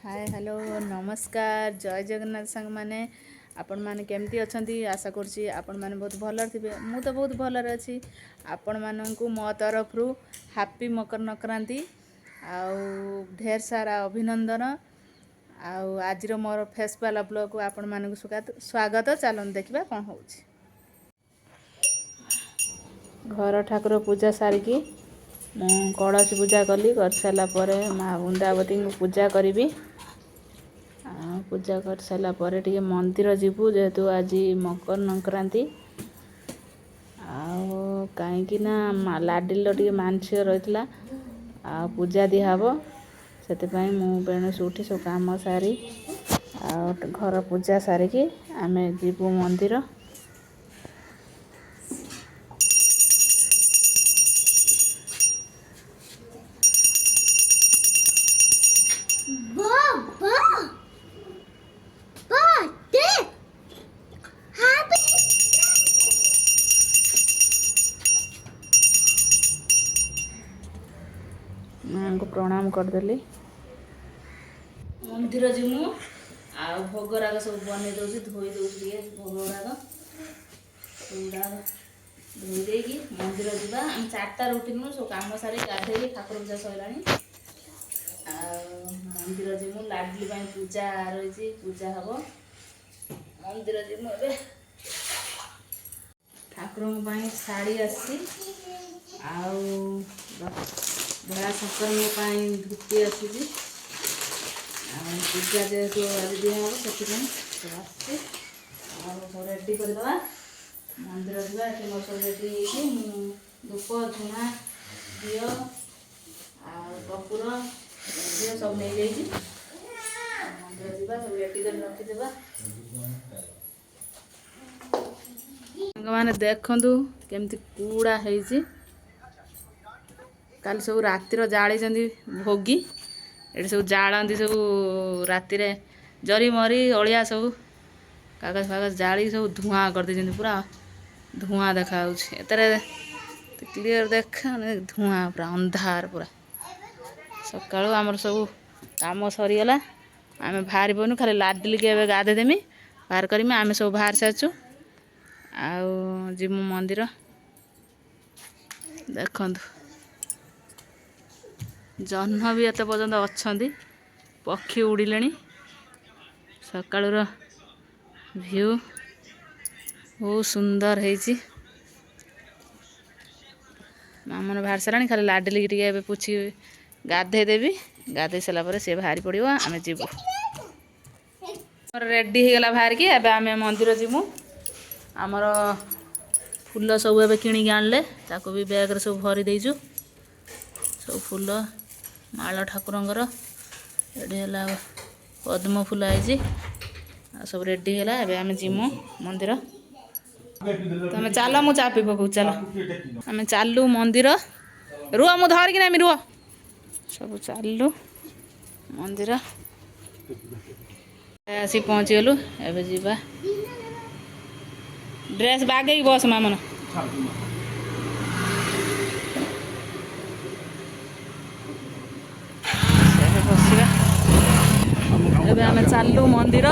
Hi hello नमस्कार जय जगन्नाथ सांग माने आपण माने केमती अछंती आशा करछि आपण माने बहुत भलर थिबे मु तो बहुत भलर अछि आपण माननकु मो तरफ रु हैप्पी मकर संक्रांति आउ ढेर सारा अभिनंदन आउ आज रो मोर फेस वाला ब्लॉग को आपण मानकु स्वागत चलन देखिबा कोन होछि। घर ठाकुर पूजा सारिकी कलश पूजा कली कर सारा परे माँ वृंदावती को पूजा करी पूजा कर सारा परे टिके मंदिर जीवु जेहेतु आज मकर संक्रांति कहीं लाडिल टिके मानसिक रही पूजा दिहब से बेणुस उठी सब कम सारी घर पूजा सारिकी आम जीवु मंदिर। माँ को प्रणाम करदेली मंदिर जीमु आ भोगराग सब बन दौर धोई दे भोग गुड़ा धोई देकी मंदिर जावा आम 4टार उठिनु सब कम सारी गाधे ठाकुर पूजा सरला मंदिर जीमु लाडली पूजा रही पूजा हम मंदिर जीमु ए ठाकुर शाढ़ी आसी भोला शंकर धुति आसी पूजा जेहेतु आज दिहब से सब रेडी करदे मंदिर जावा ये मोर सब रेडी धूप धुआ दि कपूर दि सब नहीं जाइए मंदिर जावा सब रेडी कर रखीदे मैंने देखु केमती कूड़ा है काली सब रातिर जाली भोगी ये सब जालती सब रातिर जरी मरी अलिया सब कागज फागज जाली सब धुआं कर दे पूरा धुआं देखा क्लीयर देख धुआं पूरा अंधार पूरा सकाळु आमर सब काम सरीगला आम बाहर पनु खाली लाडिल के गाधे देमी बाहर करमी आम सब बाहर सारचु जीमु मंदिर देखंतु जह्न भी एत पर्यंत अच्छा पक्षी उड़िले सकाळुर व्यू बहुत सुंदर है माँ मन बाहर सारा खाली लाडिल टे पुछी गाधे देवी गाधे सारापर सी बाहरी पड़ो आम जीवु रेडी होगला बाहर की आम मंदिर जीमु आमर फूल सब एवं किणिक आणले ताको भी बैग सब भरी देचु सब फूल माला ठाकुरंकर रेडी है पद्म फूल आई सब रेडी है एवं आम जीमु मंदिर तुम चल मु चापी पकऊ चल आम चलु मंदिर रुह मु धरिकी नामी रुह सब चलु मंदिर आसी पहुँचीगलु एवं जीवा ड्रेस बागे बस मामन बसवा एवं आम चलु मंदिर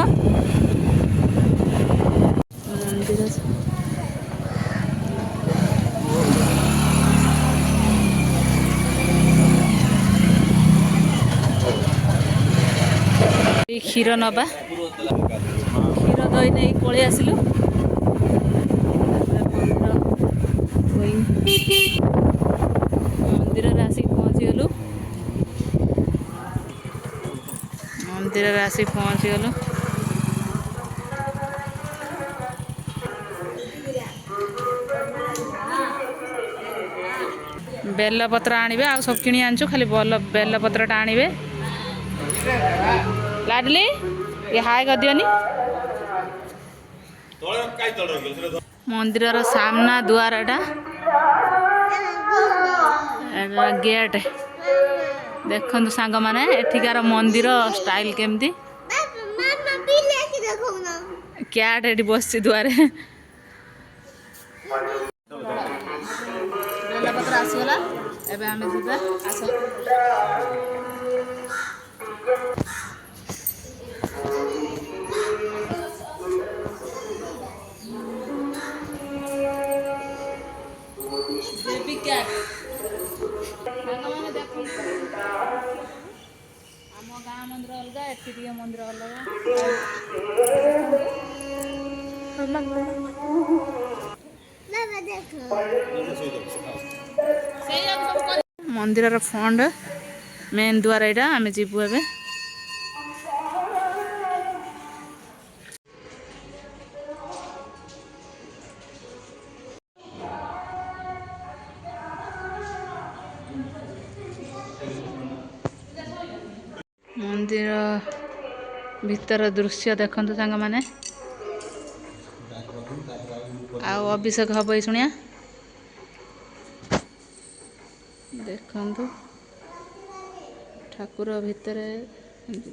क्षीर नवा क्षीर दही नहीं पलि आसिलु मंदिर आसिक पहुँचीगलु मंदिर आसिक पहुँचीगलु बेलपत्र आणवे आ सब किणी आनछु खाली बेलपत्रटा आणवे लाडली ये हाय कर दियोनी मंदिर सामना द्वारटा गेट देखु सांग माने एठिकार मंदिर स्टाइल केमती क्याट एटी बस द्वारे बेलपत्र आसीगला एबे आमे जीवा आस ମନ୍ଦିର ଅଲଗା, ଏଠି ଟିକେ ମନ୍ଦିର ଅଲଗା। ମନ୍ଦିରର ଫଣ୍ଡ ମେନ୍ ଦ୍ୱାର ଏଇଟା, ଆମେ ଯିବୁ ଏବେ। ମନ୍ଦିର ଭିତର ଦୃଶ୍ୟ ଦେଖନ୍ତୁ ସାଙ୍ଗମାନେ। ଆଉ ଅଭିଷେକ ହବ ଏଇ ଶୁଣିଆ ଦେଖନ୍ତୁ। ଠାକୁର ଭିତରେ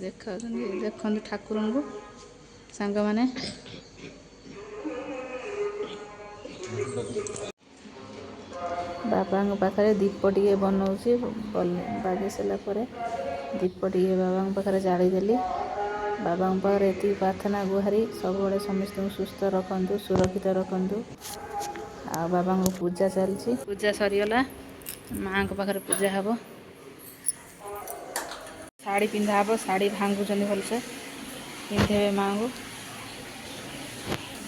ଦେଖାଉଛନ୍ତି, ଦେଖନ୍ତୁ ଠାକୁରଙ୍କୁ ସାଙ୍ଗମାନେ। ବାବାଙ୍କ ପାଖରେ ଦୀପ ଟିକେ ବନଉଛି, ବାଗେଇ ସାରିଲା ପରେ ଦୀପ ଟିକେ ବାବାଙ୍କ ପାଖରେ ଜାଳିଦେଲି। ବାବାଙ୍କ ପାଖରେ ଏତିକି ପ୍ରାର୍ଥନା ଗୁହାରି, ସବୁବେଳେ ସମସ୍ତଙ୍କୁ ସୁସ୍ଥ ରଖନ୍ତୁ, ସୁରକ୍ଷିତ ରଖନ୍ତୁ। ଆଉ ବାବାଙ୍କ ପୂଜା ଚାଲିଛି, ପୂଜା ସରିଗଲା, ମାଆଙ୍କ ପାଖରେ ପୂଜା ହେବ। ଶାଢ଼ୀ ପିନ୍ଧା ହେବ, ଶାଢ଼ୀ ଭାଙ୍ଗୁଛନ୍ତି ଭଲସେ, ପିନ୍ଧେଇବେ ମାଆଙ୍କୁ।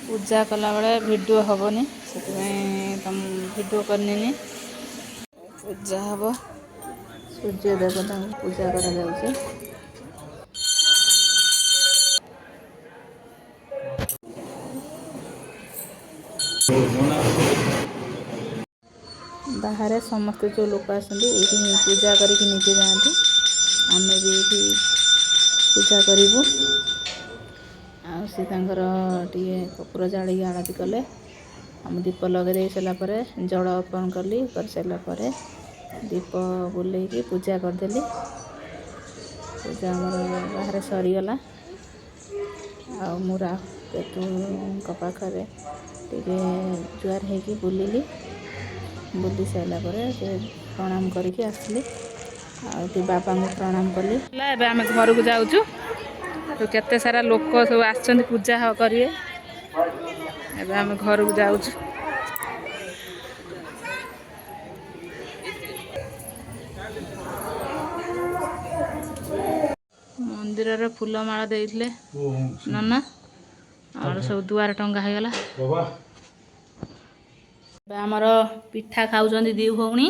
ପୂଜା କଲାବେଳେ ଭିଡ଼ିଓ ହେବନି, ସେଥିପାଇଁ ତମ ଭିଡ଼ିଓ କରିନେନି। ପୂଜା ହେବ, ସୂର୍ଯ୍ୟ ଦେବତାଙ୍କୁ ପୂଜା କରାଯାଉଛି। ବାହାରେ ସମସ୍ତେ ଯେଉଁ ଲୋକ ଆସନ୍ତି ଏଇଠି ପୂଜା କରିକି ନିଜେ ଯାଆନ୍ତି। ଆମେ ବି ଏଇଠି ପୂଜା କରିବୁ। ଆଉ ସେ ତାଙ୍କର ଟିକେ କପୁର ଜାଳିକି ଆଳତି କଲେ, ଆମେ ଦୀପ ଲଗାଇ ଦେଇ ସାରିଲା ପରେ ଜଳ ଅର୍ପଣ କଲି। କରିସାରିଲା ପରେ ଦୀପ ବୁଲେଇକି ପୂଜା କରିଦେଲି। ପୂଜା ଆମର ବାହାରେ ସରିଗଲା। ଆଉ ମୁଁ କେତୁଙ୍କ ପାଖରେ ଟିକେ ଜୁହାର ହେଇକି ବୁଲିଲି। ବୁଲି ସାରିଲା ପରେ ସେ ପ୍ରଣାମ କରିକି ଆସିଲି। ଆଉ ଟିକେ ବାବାଙ୍କୁ ପ୍ରଣାମ କଲି। ଏବେ ଆମେ ଘରକୁ ଯାଉଛୁ। କେତେ ସାରା ଲୋକ ସବୁ ଆସିଛନ୍ତି ପୂଜା କରିବେ। ଏବେ ଆମେ ଘରକୁ ଯାଉଛୁ। ମନ୍ଦିରରେ ଫୁଲମାଳ ଦେଇଥିଲେ ନନା, ଆଉ ସବୁ ଦୁଆର ଟଙ୍ଗା ହେଇଗଲା। ଏବେ ଆମର ପିଠା ଖାଉଛନ୍ତି ଦି ଭଉଣୀ,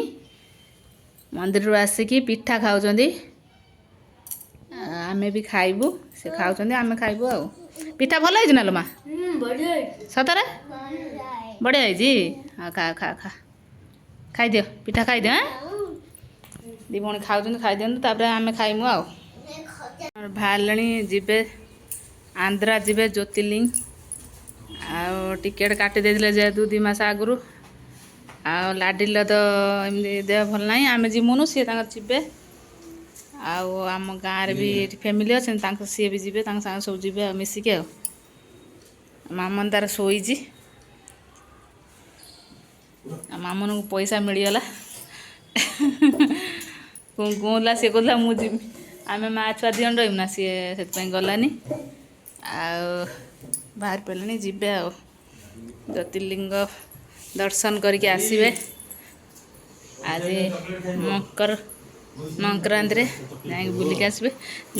ମନ୍ଦିରରୁ ଆସିକି ପିଠା ଖାଉଛନ୍ତି। ଆମେ ବି ଖାଇବୁ, ସେ ଖାଉଛନ୍ତି ଆମେ ଖାଇବୁ। ଆଉ ପିଠା ଭଲ ହେଇଛି ନା ଲୋ ମା? ସତରେ ବଢ଼ିଆ ହେଇଛି। ହଁ ଖା ଖା ଖା, ଖାଇଦିଅ ପିଠା ଖାଇଦିଅ। ଦି ଭଉଣୀ ଖାଉଛନ୍ତି, ଖାଇଦିଅନ୍ତୁ, ତାପରେ ଆମେ ଖାଇମୁ। ଆଉ ବାହାରିଲେଣି, ଯିବେ ଆନ୍ଧ୍ରା ଯିବେ, ଜ୍ୟୋତିର୍ଲିଙ୍ଗ। ଆଉ ଟିକେଟ୍ କାଟି ଦେଇଥିଲେ ଯେହେତୁ 2 ମାସ ଆଗରୁ। ଆଉ ଲାଡ଼ିଲ ତ ଏମିତି ଦେହ ଭଲ ନାହିଁ, ଆମେ ଯିମୁନୁ, ସିଏ ତାଙ୍କର ଯିବେ। ଆଉ ଆମ ଗାଁରେ ବି ଏଠି ଫ୍ୟାମିଲି ଅଛନ୍ତି, ସିଏ ବି ଯିବେ, ତାଙ୍କ ସାଙ୍ଗେ ସବୁ ଯିବେ ଆଉ ମିଶିକି। ଆଉ ମାମନ ତାର ଶୋଇଛି। ଆଉ ମାମନକୁ ପଇସା ମିଳିଗଲା। କହୁଥିଲା, ସିଏ କହୁଥିଲା ମୁଁ ଯିବି, ଆମେ ମା ଛୁଆ 2 ଜଣ ରହିବୁ ନା, ସିଏ ସେଥିପାଇଁ ଗଲାନି। ଆଉ ବାହାରି ପଡ଼ିଲେଣି, ଯିବେ ଆଉ ଜ୍ୟୋତିର୍ଲିଙ୍ଗ ଦର୍ଶନ କରିକି ଆସିବେ। ଆଜି ସଂକ୍ରାନ୍ତିରେ ଯାଇକି ବୁଲିକି ଆସିବେ।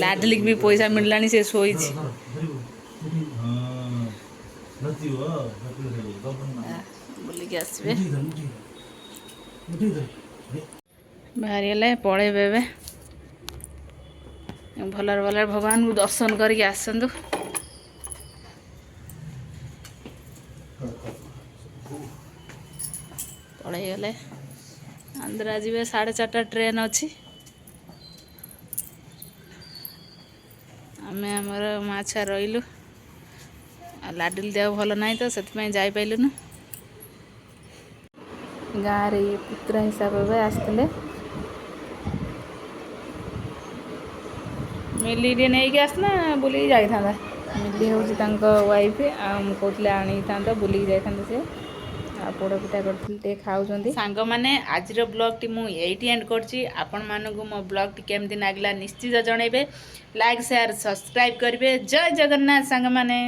ଲାଡଲିକି ବି ପଇସା ମିଳିଲାଣି, ସେ ଶୋଇଛି। ବୁଲିକି ଆସିବେ, ବାହାରିଗଲେ, ପଳେଇବେ ଏବେ। ଭଲରେ ଭଲରେ ଭଗବାନଙ୍କୁ ଦର୍ଶନ କରିକି ଆସନ୍ତୁ। ପଳେଇଗଲେ, ଆନ୍ଧ୍ରା ଯିବେ, 4:30 ଟ୍ରେନ୍ ଅଛି। ଆମେ ଆମର ମା ଛୁଆ ରହିଲୁ। ଆଉ ଲାଡିଲି ଦେହ ଭଲ ନାହିଁ ତ, ସେଥିପାଇଁ ଯାଇପାରିଲୁନୁ। ଗାଁରେ ଇଏ ପୁତୁରା ହିସାବରେ ଆସିଥିଲେ। ମିଲିକି ନେଇକି ଆସିନା ବୁଲିକି ଯାଇଥାନ୍ତା। ମିଲି ହେଉଛି ତାଙ୍କ ୱାଇଫ୍। ଆଉ ମୁଁ କହୁଥିଲି ଆଣିଥାନ୍ତା, ବୁଲିକି ଯାଇଥାନ୍ତେ। ସେ ଆଉ ପୋଡ଼ପିଠା କରିଥିଲି, ଟିକେ ଖାଉଛନ୍ତି ସାଙ୍ଗମାନେ। ଆଜିର ବ୍ଲଗ୍ଟି ମୁଁ ଏଇଠି ଏଣ୍ଡ କରୁଛି। ଆପଣମାନଙ୍କୁ ମୋ ବ୍ଲଗ୍ଟି କେମିତି ଲାଗିଲା ନିଶ୍ଚିତ ଜଣାଇବେ। ଲାଇକ୍, ସେୟାର, ସବସ୍କ୍ରାଇବ୍ କରିବେ। ଜୟ ଜଗନ୍ନାଥ ସାଙ୍ଗମାନେ।